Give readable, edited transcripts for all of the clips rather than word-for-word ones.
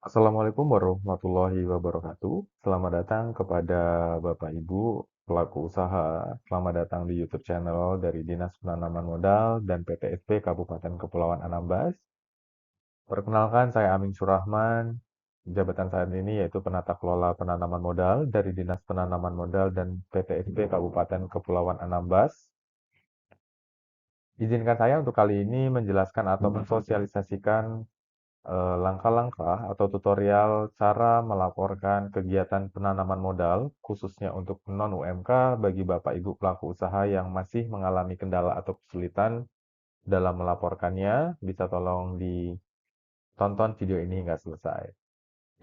Assalamualaikum warahmatullahi wabarakatuh. Selamat datang kepada Bapak Ibu pelaku usaha. Selamat datang di YouTube channel dari Dinas Penanaman Modal dan PTSP Kabupaten Kepulauan Anambas. Perkenalkan, saya Amin Surahman. Jabatan saat ini yaitu Penata Kelola Penanaman Modal dari Dinas Penanaman Modal dan PTSP Kabupaten Kepulauan Anambas. Izinkan saya untuk kali ini menjelaskan atau mensosialisasikan langkah-langkah atau tutorial cara melaporkan kegiatan penanaman modal, khususnya untuk non-UMK bagi Bapak Ibu pelaku usaha yang masih mengalami kendala atau kesulitan dalam melaporkannya. Bisa tolong ditonton video ini hingga selesai.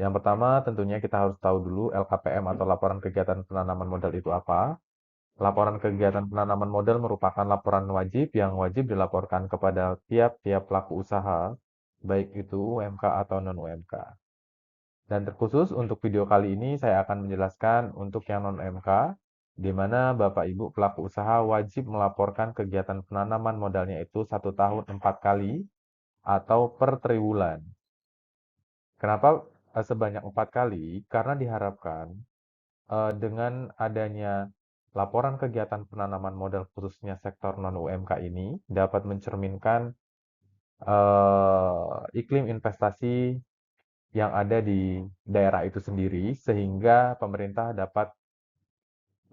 Yang pertama, tentunya kita harus tahu dulu LKPM atau Laporan Kegiatan Penanaman Modal itu apa. Laporan kegiatan penanaman modal merupakan laporan wajib yang wajib dilaporkan kepada tiap-tiap pelaku usaha, baik itu UMK atau non-UMK. Dan terkhusus untuk video kali ini saya akan menjelaskan untuk yang non-UMK, di mana Bapak Ibu pelaku usaha wajib melaporkan kegiatan penanaman modalnya itu 1 tahun 4 kali atau per triwulan. Kenapa sebanyak 4 kali? Karena diharapkan dengan adanya laporan kegiatan penanaman modal khususnya sektor non-UMK ini dapat mencerminkan iklim investasi yang ada di daerah itu sendiri sehingga pemerintah dapat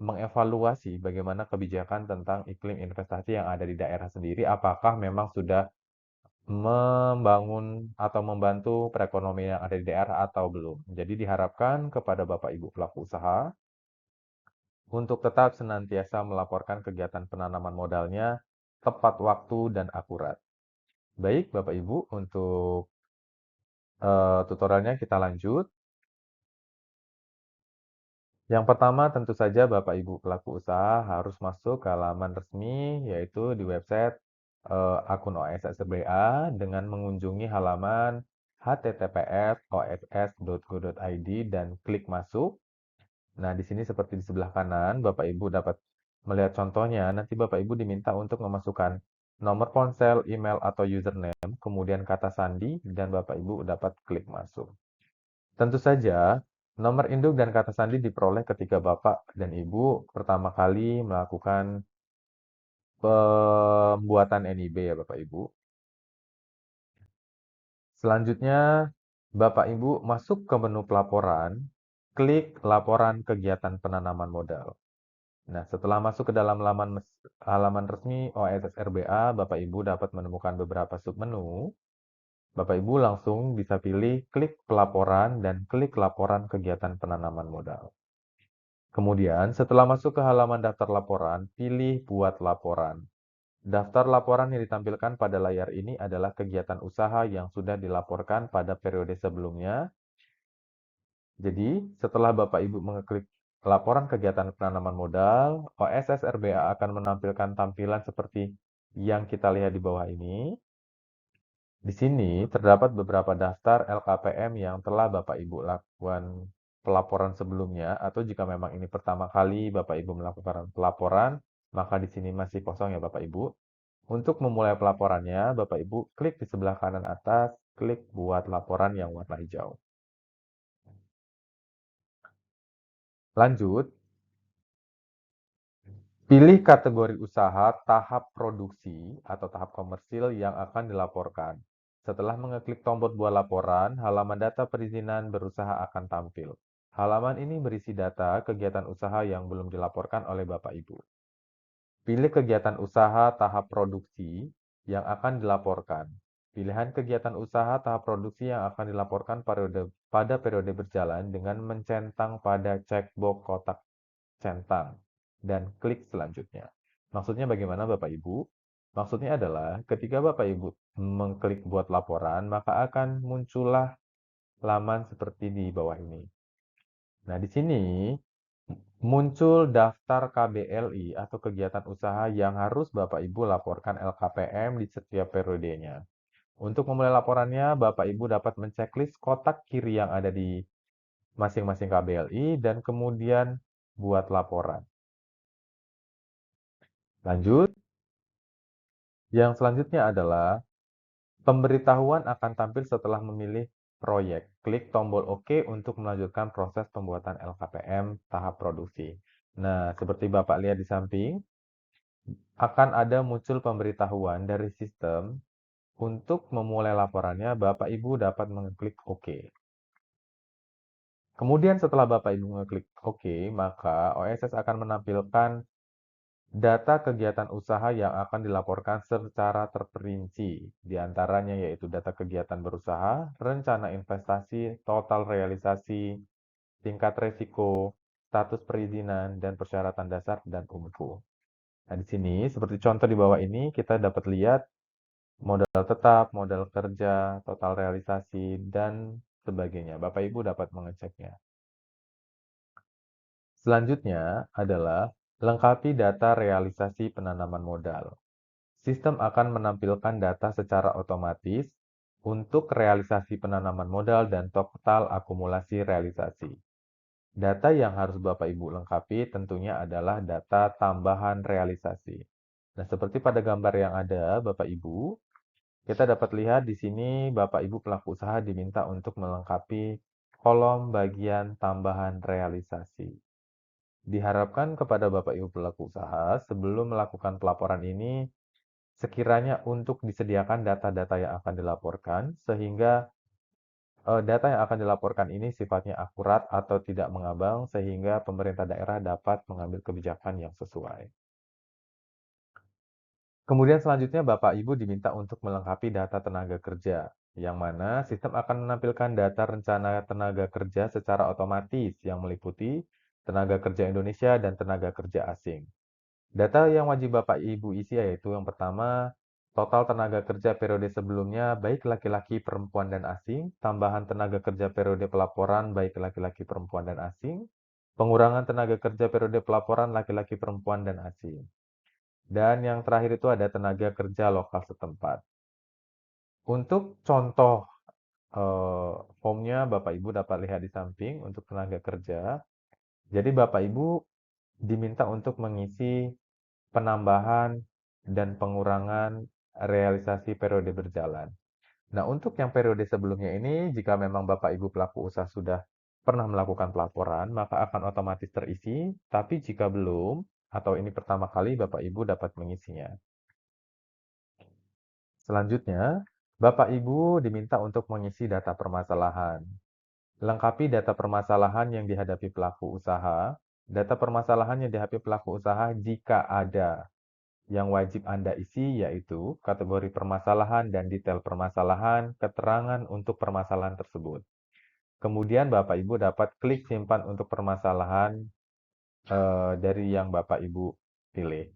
mengevaluasi bagaimana kebijakan tentang iklim investasi yang ada di daerah sendiri, apakah memang sudah membangun atau membantu perekonomian yang ada di daerah atau belum. Jadi diharapkan kepada Bapak Ibu pelaku usaha untuk tetap senantiasa melaporkan kegiatan penanaman modalnya tepat waktu dan akurat. Baik, Bapak Ibu, untuk tutorialnya kita lanjut. Yang pertama, tentu saja Bapak Ibu pelaku usaha harus masuk ke halaman resmi, yaitu di website akun OSSBA dengan mengunjungi halaman https://oss.go.id dan klik masuk. Nah, di sini seperti di sebelah kanan, Bapak Ibu dapat melihat contohnya. Nanti Bapak Ibu diminta untuk memasukkan nomor ponsel, email, atau username, kemudian kata sandi, dan Bapak Ibu dapat klik masuk. Tentu saja, nomor induk dan kata sandi diperoleh ketika Bapak dan Ibu pertama kali melakukan pembuatan NIB ya Bapak Ibu. Selanjutnya, Bapak Ibu masuk ke menu pelaporan, klik laporan kegiatan penanaman modal. Nah, setelah masuk ke dalam halaman resmi OSSRBA, Bapak Ibu dapat menemukan beberapa submenu. Bapak Ibu langsung bisa pilih klik pelaporan dan klik laporan kegiatan penanaman modal. Kemudian, setelah masuk ke halaman daftar laporan, pilih buat laporan. Daftar laporan yang ditampilkan pada layar ini adalah kegiatan usaha yang sudah dilaporkan pada periode sebelumnya. Jadi, setelah Bapak Ibu mengeklik laporan kegiatan penanaman modal, OSSRBA akan menampilkan tampilan seperti yang kita lihat di bawah ini. Di sini terdapat beberapa daftar LKPM yang telah Bapak Ibu lakukan pelaporan sebelumnya, atau jika memang ini pertama kali Bapak Ibu melakukan pelaporan, maka di sini masih kosong ya Bapak Ibu. Untuk memulai pelaporannya, Bapak Ibu klik di sebelah kanan atas, klik buat laporan yang warna hijau. Lanjut, pilih kategori usaha tahap produksi atau tahap komersil yang akan dilaporkan. Setelah mengeklik tombol buat laporan, halaman data perizinan berusaha akan tampil. Halaman ini berisi data kegiatan usaha yang belum dilaporkan oleh Bapak Ibu. Pilih kegiatan usaha tahap produksi yang akan dilaporkan. Pilihan kegiatan usaha tahap produksi yang akan dilaporkan pada periode berjalan dengan mencentang pada checkbox kotak centang dan klik selanjutnya. Maksudnya bagaimana Bapak Ibu? Maksudnya adalah ketika Bapak Ibu mengklik buat laporan, maka akan muncullah laman seperti di bawah ini. Nah, di sini muncul daftar KBLI atau kegiatan usaha yang harus Bapak Ibu laporkan LKPM di setiap periodenya. Untuk memulai laporannya, Bapak Ibu dapat menceklis kotak kiri yang ada di masing-masing KBLI dan kemudian buat laporan. Lanjut, yang selanjutnya adalah pemberitahuan akan tampil setelah memilih proyek. Klik tombol OK untuk melanjutkan proses pembuatan LKPM tahap produksi. Nah, seperti Bapak lihat di samping, akan ada muncul pemberitahuan dari sistem untuk memulai laporannya, Bapak Ibu dapat mengklik OK. Kemudian setelah Bapak Ibu mengklik OK, maka OSS akan menampilkan data kegiatan usaha yang akan dilaporkan secara terperinci. Di antaranya yaitu data kegiatan berusaha, rencana investasi, total realisasi, tingkat resiko, status perizinan, dan persyaratan dasar dan umku. Nah, di sini seperti contoh di bawah ini kita dapat lihat modal tetap, modal kerja, total realisasi, dan sebagainya. Bapak Ibu dapat mengeceknya. Selanjutnya adalah lengkapi data realisasi penanaman modal. Sistem akan menampilkan data secara otomatis untuk realisasi penanaman modal dan total akumulasi realisasi. Data yang harus Bapak Ibu lengkapi tentunya adalah data tambahan realisasi. Nah, seperti pada gambar yang ada, Bapak Ibu, kita dapat lihat di sini Bapak Ibu pelaku usaha diminta untuk melengkapi kolom bagian tambahan realisasi. Diharapkan kepada Bapak Ibu pelaku usaha sebelum melakukan pelaporan ini sekiranya untuk disediakan data-data yang akan dilaporkan sehingga data yang akan dilaporkan ini sifatnya akurat atau tidak mengambang sehingga pemerintah daerah dapat mengambil kebijakan yang sesuai. Kemudian selanjutnya Bapak Ibu diminta untuk melengkapi data tenaga kerja, yang mana sistem akan menampilkan data rencana tenaga kerja secara otomatis yang meliputi tenaga kerja Indonesia dan tenaga kerja asing. Data yang wajib Bapak Ibu isi yaitu yang pertama, total tenaga kerja periode sebelumnya baik laki-laki, perempuan, dan asing, tambahan tenaga kerja periode pelaporan baik laki-laki, perempuan, dan asing, pengurangan tenaga kerja periode pelaporan laki-laki, perempuan, dan asing. Dan yang terakhir itu ada tenaga kerja lokal setempat. Untuk contoh formnya Bapak Ibu dapat lihat di samping untuk tenaga kerja. Jadi Bapak Ibu diminta untuk mengisi penambahan dan pengurangan realisasi periode berjalan. Nah, untuk yang periode sebelumnya ini, jika memang Bapak Ibu pelaku usaha sudah pernah melakukan pelaporan, maka akan otomatis terisi. Tapi jika belum, atau ini pertama kali, Bapak Ibu dapat mengisinya. Selanjutnya, Bapak Ibu diminta untuk mengisi data permasalahan. Lengkapi data permasalahan yang dihadapi pelaku usaha. Data permasalahan yang dihadapi pelaku usaha jika ada. Yang wajib Anda isi yaitu kategori permasalahan dan detail permasalahan, keterangan untuk permasalahan tersebut. Kemudian Bapak Ibu dapat klik simpan untuk permasalahan dari yang Bapak Ibu pilih.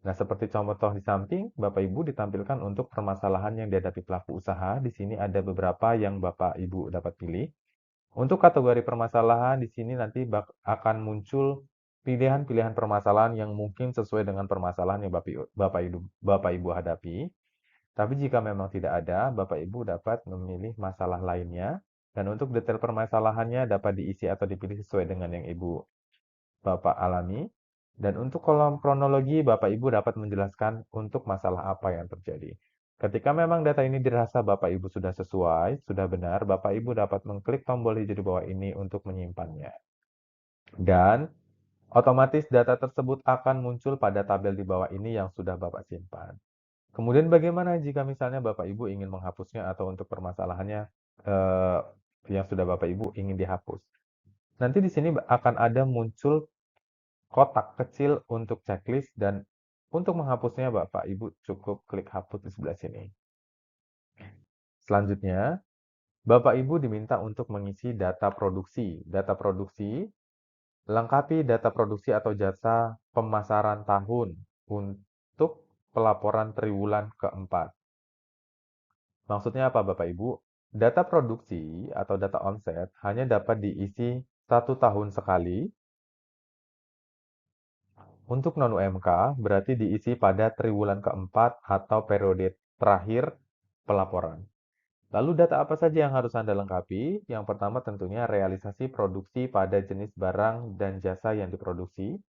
Nah, seperti contoh di samping, Bapak Ibu ditampilkan untuk permasalahan yang dihadapi pelaku usaha. Di sini ada beberapa yang Bapak Ibu dapat pilih. Untuk kategori permasalahan, di sini nanti akan muncul pilihan-pilihan permasalahan yang mungkin sesuai dengan permasalahan yang Bapak Ibu hadapi. Tapi jika memang tidak ada, Bapak Ibu dapat memilih masalah lainnya. Dan untuk detail permasalahannya dapat diisi atau dipilih sesuai dengan yang Ibu Bapak alami. Dan untuk kolom kronologi, Bapak Ibu dapat menjelaskan untuk masalah apa yang terjadi. Ketika memang data ini dirasa Bapak Ibu sudah sesuai, sudah benar, Bapak Ibu dapat mengklik tombol hijau di bawah ini untuk menyimpannya. Dan otomatis data tersebut akan muncul pada tabel di bawah ini yang sudah Bapak simpan. Kemudian bagaimana jika misalnya Bapak Ibu ingin menghapusnya atau untuk permasalahannya eh, yang sudah Bapak Ibu ingin dihapus? Nanti di sini akan ada muncul kotak kecil untuk checklist dan untuk menghapusnya Bapak Ibu cukup klik hapus di sebelah sini. Selanjutnya, Bapak Ibu diminta untuk mengisi data produksi. Data produksi, lengkapi data produksi atau jasa pemasaran tahun untuk pelaporan triwulan keempat. Maksudnya apa Bapak Ibu? Data produksi atau data omset hanya dapat diisi 1 tahun sekali. Untuk non-UMK berarti diisi pada triwulan keempat atau periode terakhir pelaporan. Lalu data apa saja yang harus Anda lengkapi? Yang pertama tentunya realisasi produksi pada jenis barang dan jasa yang diproduksi.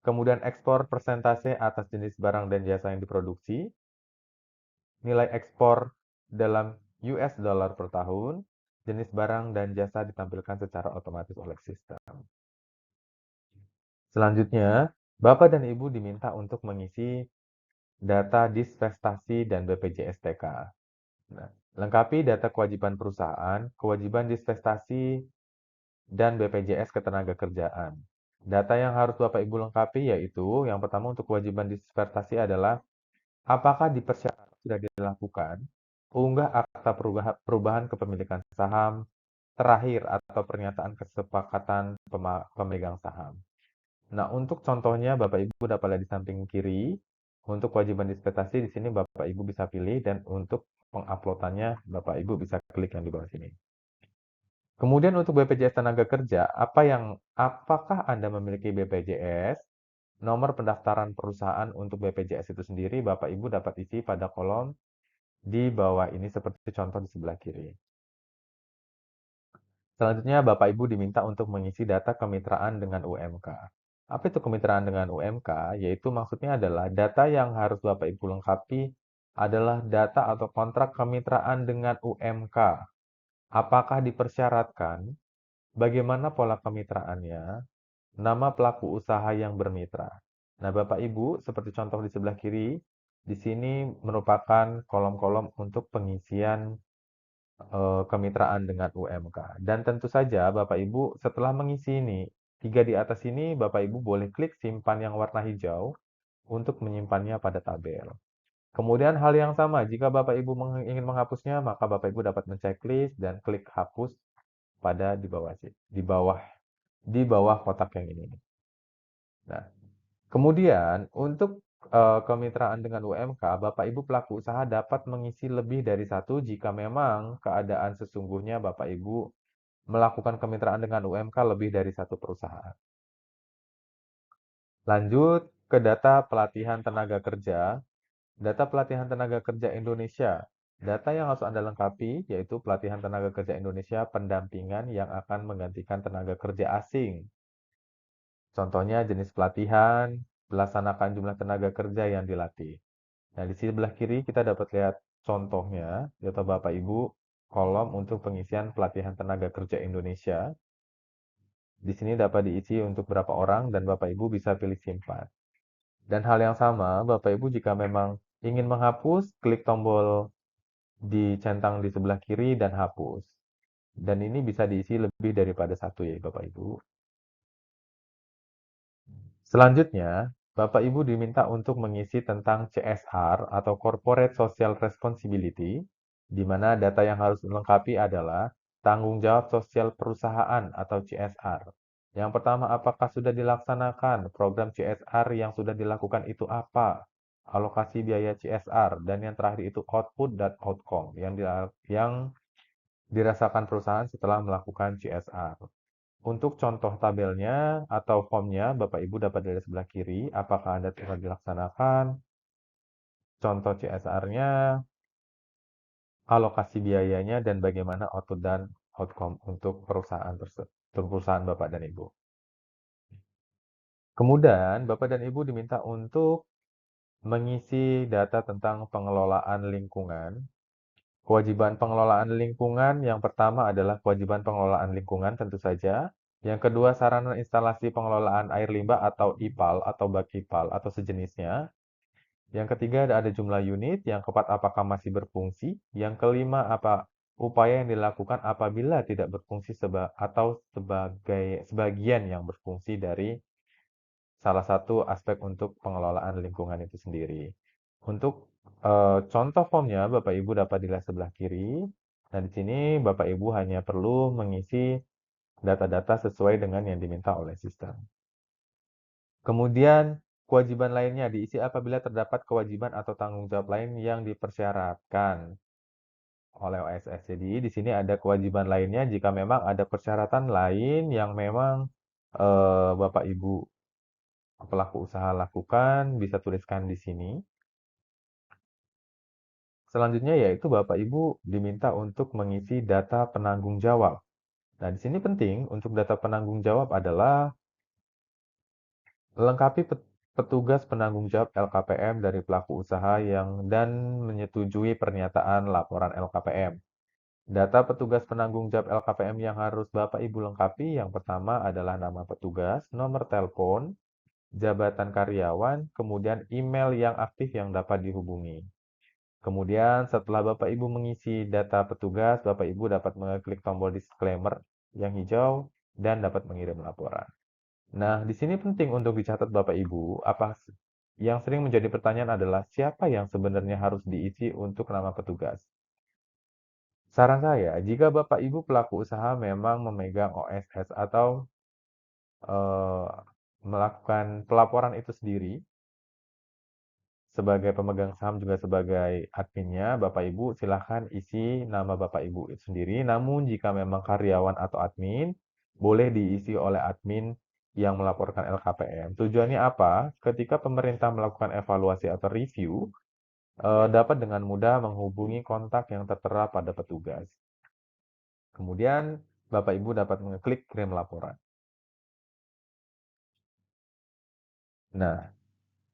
Kemudian ekspor persentase atas jenis barang dan jasa yang diproduksi. Nilai ekspor dalam US dollar per tahun. jenis barang dan jasa ditampilkan secara otomatis oleh sistem. Selanjutnya, Bapak dan Ibu diminta untuk mengisi data dispestasi dan BPJS TK. Nah, lengkapi data kewajiban perusahaan, kewajiban dispestasi, dan BPJS Ketenagakerjaan. Data yang harus Bapak Ibu lengkapi yaitu yang pertama untuk kewajiban dispestasi adalah apakah di persyaratan sudah dilakukan unggah akta perubahan kepemilikan saham terakhir atau pernyataan kesepakatan pemegang saham. Nah, untuk contohnya Bapak Ibu dapat lihat di samping kiri. Untuk kewajiban dispensasi di sini Bapak Ibu bisa pilih dan untuk penguploadannya Bapak Ibu bisa klik yang di bawah sini. Kemudian untuk BPJS Tenaga Kerja, apakah Anda memiliki BPJS? Nomor pendaftaran perusahaan untuk BPJS itu sendiri Bapak Ibu dapat isi pada kolom di bawah ini seperti contoh di sebelah kiri. Selanjutnya, Bapak Ibu diminta untuk mengisi data kemitraan dengan UMK. Apa itu kemitraan dengan UMK? Yaitu maksudnya adalah data yang harus Bapak Ibu lengkapi adalah data atau kontrak kemitraan dengan UMK. Apakah dipersyaratkan? Bagaimana pola kemitraannya? Nama pelaku usaha yang bermitra. Nah, Bapak Ibu, seperti contoh di sebelah kiri, di sini merupakan kolom-kolom untuk pengisian kemitraan dengan UMK. Dan tentu saja Bapak Ibu setelah mengisi ini, 3 di atas ini Bapak Ibu boleh klik simpan yang warna hijau untuk menyimpannya pada tabel. Kemudian hal yang sama, jika Bapak Ibu ingin menghapusnya, maka Bapak Ibu dapat menceklis dan klik hapus pada di bawah kotak yang ini. Nah, kemudian untuk kemitraan dengan UMK, Bapak Ibu pelaku usaha dapat mengisi lebih dari satu jika memang keadaan sesungguhnya Bapak Ibu melakukan kemitraan dengan UMK lebih dari satu perusahaan. Lanjut ke data pelatihan tenaga kerja. Data pelatihan tenaga kerja Indonesia. Data yang harus Anda lengkapi yaitu pelatihan tenaga kerja Indonesia pendampingan yang akan menggantikan tenaga kerja asing. Contohnya jenis pelatihan, melaksanakan jumlah tenaga kerja yang dilatih. Nah, di sebelah kiri kita dapat lihat contohnya, yaitu Bapak Ibu kolom untuk pengisian pelatihan tenaga kerja Indonesia. Di sini dapat diisi untuk berapa orang dan Bapak Ibu bisa pilih simpan. Dan hal yang sama, Bapak Ibu jika memang ingin menghapus, klik tombol di centang di sebelah kiri dan hapus. Dan ini bisa diisi lebih daripada satu ya Bapak Ibu. Selanjutnya, Bapak Ibu diminta untuk mengisi tentang CSR atau Corporate Social Responsibility, di mana data yang harus dilengkapi adalah tanggung jawab sosial perusahaan atau CSR. Yang pertama, apakah sudah dilaksanakan program CSR yang sudah dilakukan itu apa? Alokasi biaya CSR, dan yang terakhir itu output dan outcome yang dirasakan perusahaan setelah melakukan CSR. Untuk contoh tabelnya atau formnya, Bapak Ibu dapat dari sebelah kiri, apakah Anda telah dilaksanakan, contoh CSR-nya, alokasi biayanya, dan bagaimana output dan outcome untuk perusahaan Bapak dan Ibu. Kemudian, Bapak dan Ibu diminta untuk mengisi data tentang pengelolaan lingkungan. Kewajiban pengelolaan lingkungan yang pertama adalah kewajiban pengelolaan lingkungan tentu saja. Yang kedua, sarana instalasi pengelolaan air limbah atau IPAL atau BAK-IPAL atau sejenisnya. Yang ketiga, ada jumlah unit. Yang keempat, apakah masih berfungsi. Yang kelima, apa upaya yang dilakukan apabila tidak berfungsi atau sebagian yang berfungsi dari salah satu aspek untuk pengelolaan lingkungan itu sendiri. Untuk contoh formnya, Bapak Ibu dapat dilihat sebelah kiri. Nah, di sini Bapak Ibu hanya perlu mengisi data-data sesuai dengan yang diminta oleh sistem. Kemudian, kewajiban lainnya diisi apabila terdapat kewajiban atau tanggung jawab lain yang dipersyaratkan oleh OSS. Jadi, di sini ada kewajiban lainnya jika memang ada persyaratan lain yang memang Bapak Ibu pelaku usaha lakukan, bisa tuliskan di sini. Selanjutnya yaitu Bapak Ibu diminta untuk mengisi data penanggung jawab. Nah, di sini penting untuk data penanggung jawab adalah lengkapi petugas penanggung jawab LKPM dari pelaku usaha dan menyetujui pernyataan laporan LKPM. Data petugas penanggung jawab LKPM yang harus Bapak Ibu lengkapi yang pertama adalah nama petugas, nomor telepon, jabatan karyawan, kemudian email yang aktif yang dapat dihubungi. Kemudian setelah Bapak Ibu mengisi data petugas, Bapak Ibu dapat mengklik tombol disclaimer yang hijau dan dapat mengirim laporan. Nah, di sini penting untuk dicatat Bapak Ibu, yang sering menjadi pertanyaan adalah siapa yang sebenarnya harus diisi untuk nama petugas. Saran saya, jika Bapak Ibu pelaku usaha memang memegang OSS atau eh, melakukan pelaporan itu sendiri, sebagai pemegang saham juga sebagai adminnya, Bapak Ibu silahkan isi nama Bapak Ibu itu sendiri. Namun jika memang karyawan atau admin, boleh diisi oleh admin yang melaporkan LKPM. Tujuannya apa? Ketika pemerintah melakukan evaluasi atau review, dapat dengan mudah menghubungi kontak yang tertera pada petugas. Kemudian Bapak Ibu dapat mengklik kirim laporan. Nah,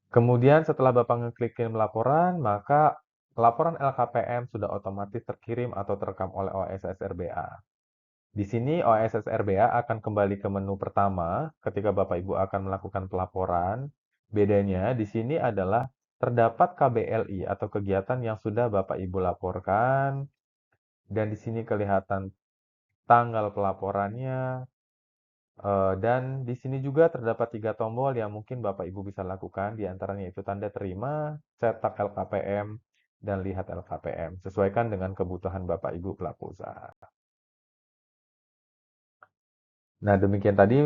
kemudian setelah Bapak ngeklik kirim laporan, maka laporan LKPM sudah otomatis terkirim atau terekam oleh OSS RBA. Di sini OSS RBA akan kembali ke menu pertama ketika Bapak Ibu akan melakukan pelaporan. Bedanya di sini adalah terdapat KBLI atau kegiatan yang sudah Bapak Ibu laporkan dan di sini kelihatan tanggal pelaporannya, dan di sini juga terdapat 3 tombol yang mungkin Bapak Ibu bisa lakukan, di antaranya itu tanda terima, cetak LKPM, dan lihat LKPM. Sesuaikan dengan kebutuhan Bapak Ibu pelaku usaha. Nah, demikian tadi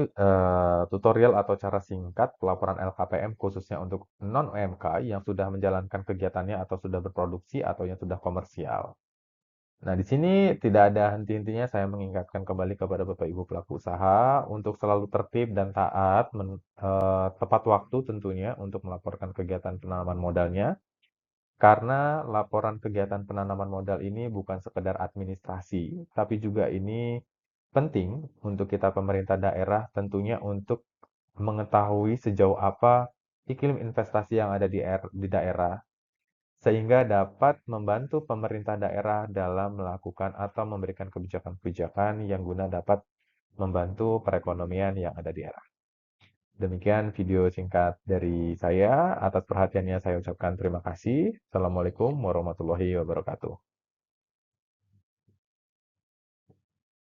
tutorial atau cara singkat pelaporan LKPM khususnya untuk non-UMK yang sudah menjalankan kegiatannya atau sudah berproduksi atau yang sudah komersial. Nah, di sini tidak ada henti-hentinya saya mengingatkan kembali kepada Bapak Ibu pelaku usaha untuk selalu tertib dan taat, tepat waktu tentunya untuk melaporkan kegiatan penanaman modalnya, karena laporan kegiatan penanaman modal ini bukan sekedar administrasi, tapi juga ini penting untuk kita pemerintah daerah tentunya untuk mengetahui sejauh apa iklim investasi yang ada di daerah sehingga dapat membantu pemerintah daerah dalam melakukan atau memberikan kebijakan-kebijakan yang guna dapat membantu perekonomian yang ada di daerah. Demikian video singkat dari saya. Atas perhatiannya saya ucapkan terima kasih. Assalamualaikum warahmatullahi wabarakatuh.